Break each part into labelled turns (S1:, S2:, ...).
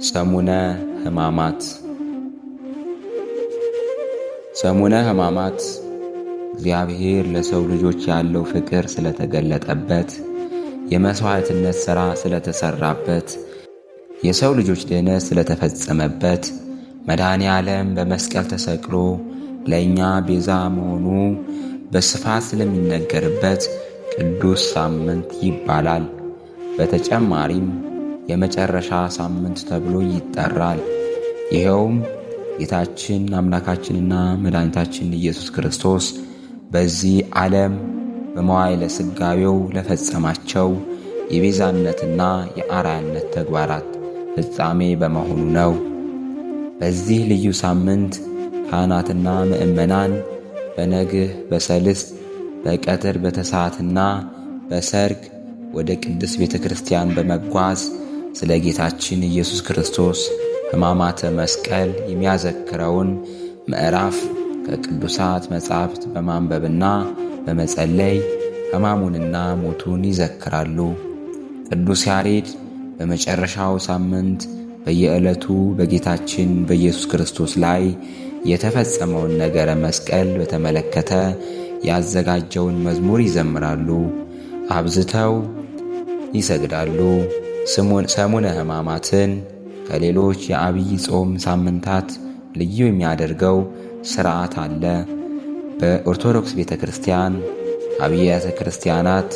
S1: ሰሙነ ሕማማት። ሰሙነ ሕማማት እግዚአብሔር ለሰው ልጆች ያለው ፍቅር ስለተገለጠበት፣ የመሥዋዕትነት ሥራ ስለተሠራበት፣ የሰው ልጆች ድኅነት ስለተፈጸመበት፣ መድኃኔ ዓለም በመስቀል ተሰቅሎ ለእኛ ቤዛ መሆኑ በስፋት ስለሚነገርበት ቅዱስ ሳምንት ይባላል። በተጨማሪም የመጨረሻ ሳምንት ተብሎ ይጠራል። ይኸውም ጌታችን አምላካችንና መድኃኒታችን ኢየሱስ ክርስቶስ በዚህ ዓለም በመዋዕለ ሥጋዌው ለፈጸማቸው የቤዛነትና የአርአያነት ተግባራት ፍጻሜ በመሆኑ ነው። በዚህ ልዩ ሳምንት ካህናትና ምእመናን በነግህ፣ በሰልስት፣ በቀትር፣ በተሰዓትና በሰርክ ወደ ቅድስት ቤተ ክርስቲያን በመጓዝ ስለ ጌታችን ኢየሱስ ክርስቶስ ሕማማተ መስቀል የሚያዘክረውን ምዕራፍ ከቅዱሳት መጻሕፍት በማንበብና በመጸለይ ሕማሙንና ሞቱን ይዘክራሉ። ቅዱስ ያሬድ በመጨረሻው ሳምንት በየዕለቱ በጌታችን በኢየሱስ ክርስቶስ ላይ የተፈጸመውን ነገረ መስቀል በተመለከተ ያዘጋጀውን መዝሙር ይዘምራሉ፣ አብዝተው ይሰግዳሉ። ሰሙነ ሕማማትን ከሌሎች የዐቢይ ጾም ሳምንታት ልዩ የሚያደርገው ሥርዓት አለ። በኦርቶዶክስ ቤተ ክርስቲያን አብያተ ክርስቲያናት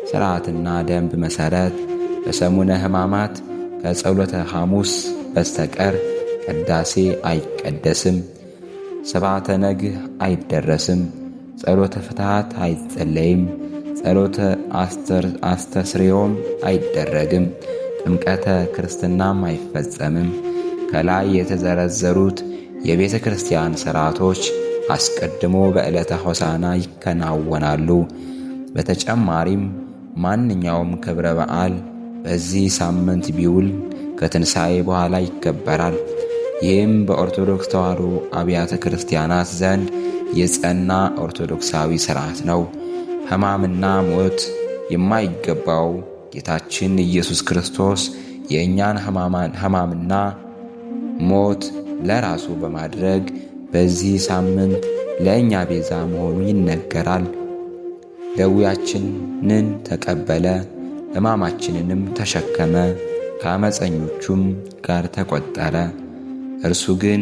S1: ሥርዓትና ደንብ መሠረት በሰሙነ ሕማማት ከጸሎተ ሐሙስ በስተቀር ቅዳሴ አይቀደስም፣ ስብዓተ ነግህ አይደረስም፣ ጸሎተ ፍትሐት አይጸለይም፣ ጸሎተ አስተስርዮም አይደረግም፣ ጥምቀተ ክርስትናም አይፈጸምም። ከላይ የተዘረዘሩት የቤተ ክርስቲያን ሥርዓቶች አስቀድሞ በዕለተ ሆሳዕና ይከናወናሉ። በተጨማሪም ማንኛውም ክብረ በዓል በዚህ ሳምንት ቢውል ከትንሣኤ በኋላ ይከበራል። ይህም በኦርቶዶክስ ተዋሕዶ አብያተ ክርስቲያናት ዘንድ የጸና ኦርቶዶክሳዊ ሥርዓት ነው። ሕማምና ሞት የማይገባው ጌታችን ኢየሱስ ክርስቶስ የእኛን ሕማምና ሞት ለራሱ በማድረግ በዚህ ሳምንት ለእኛ ቤዛ መሆኑ ይነገራል። ደዌያችንን ተቀበለ፣ ሕማማችንንም ተሸከመ፣ ከዓመፀኞቹም ጋር ተቈጠረ። እርሱ ግን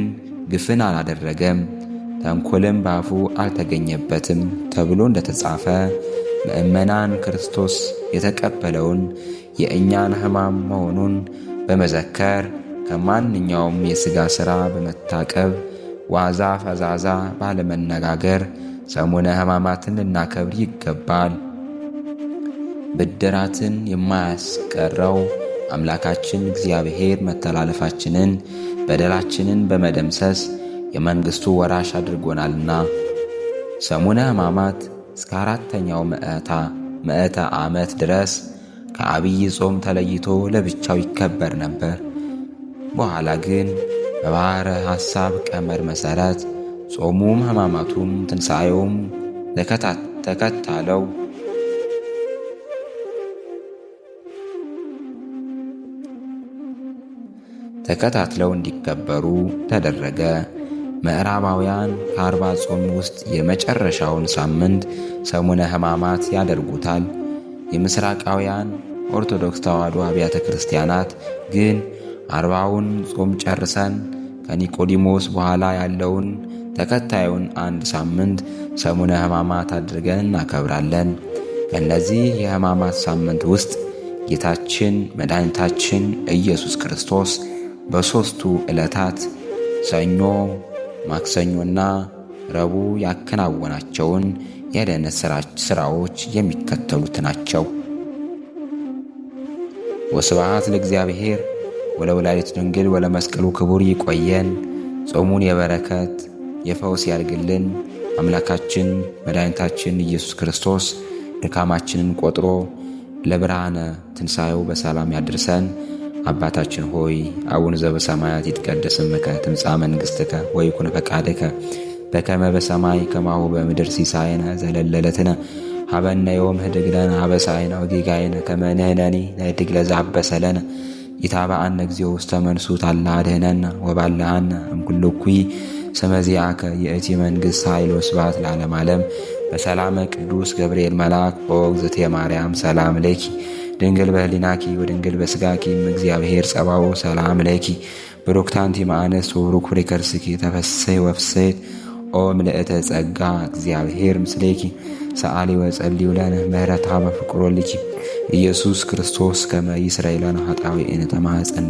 S1: ግፍን አላደረገም፣ ተንኰልም በአፉ አልተገኘበትም ተብሎ እንደተጻፈ ምእመናን ክርስቶስ የተቀበለውን የእኛን ሕማም መሆኑን በመዘከር ከማንኛውም የሥጋ ሥራ በመታቀብ ዋዛ ፈዛዛ ባለመነጋገር ሰሙነ ሕማማትን ልናከብር ይገባል። ብድራትን የማያስቀረው አምላካችን እግዚአብሔር መተላለፋችንን በደላችንን በመደምሰስ የመንግሥቱ ወራሽ አድርጎናልና። ሰሙነ ሕማማት እስከ 4ኛው ምዕተ ዓመት ድረስ ከዐቢይ ጾም ተለይቶ ለብቻው ይከበር ነበር። በኋላ ግን በባሕረ ሐሳብ ቀመር መሠረት ጾሙም ሕማማቱም ትንሣኤውም ተከታትለው እንዲከበሩ ተደረገ። ምዕራባውያን ከ40 ጾም ውስጥ የመጨረሻውን ሳምንት ሰሙነ ሕማማት ያደርጉታል። የምሥራቃውያን ኦርቶዶክስ ተዋሕዶ አብያተ ክርስቲያናት ግን 40ውን ጾም ጨርሰን ከኒቆዲሞስ በኋላ ያለውን ተከታዩን አንድ ሳምንት ሰሙነ ሕማማት አድርገን እናከብራለን። ከእነዚህ የሕማማት ሳምንት ውስጥ ጌታችን መድኃኒታችን ኢየሱስ ክርስቶስ በሦስቱ ዕለታት ሰኞ፣ ማክሰኞና ረቡዕ ያከናወናቸውን የድኅነት ሥራዎች የሚከተሉት ናቸው። ወስብሐት ለእግዚአብሔር ወለወላዲቱ ድንግል ወለመስቀሉ ክቡር። ይቆየን። ጾሙን የበረከት የፈውስ ያድርግልን። አምላካችን መድኃኒታችን ኢየሱስ ክርስቶስ ድካማችንን ቆጥሮ ለብርሃነ ትንሣኤው በሰላም ያድርሰን። አባታችን ሆይ አቡነ ዘበሰማያት ይትቀደስ ስምከ ትምጻእ መንግሥትከ ወይኩን ፈቃድከ በከመ በሰማይ ከማሁ በምድር ሲሳየነ ዘለለዕለትነ ሀበነ ዮም ህድግ ለነ አበሳይነ ወጌጋየነ ከመ ንሕነኒ ንህድግ ለዘአበሰ ለነ ኢታብአነ እግዚኦ ውስተ መንሱት አላ አድኅነነ ወባልሐነ እምኩሉ እኩይ ስመ ዚአከ የእቲ መንግሥት ኃይል ወስብሐት ለዓለመ ዓለም። በሰላመ ቅዱስ ገብርኤል መልአክ ኦ እግዝእትየ ማርያም ሰላም ለኪ ድንግል በህሊናኪ ወድንግል በስጋኪ እግዚአብሔር ጸባኦ ሰላም ለኪ ብሩክት አንቲ እምአንስት ወቡሩክ ፍሬ ከርሥኪ ተፈሥሒ ወፍሥሕት ኦ ምልዕተ ጸጋ እግዚአብሔር ምስሌኪ ሰአሊ ወጸልዩ ለነ ምህረታ በፍቅር ወልኪ ኢየሱስ ክርስቶስ ከመ ይስረይ ለነ ኃጣውኢነ ተማኅፀነ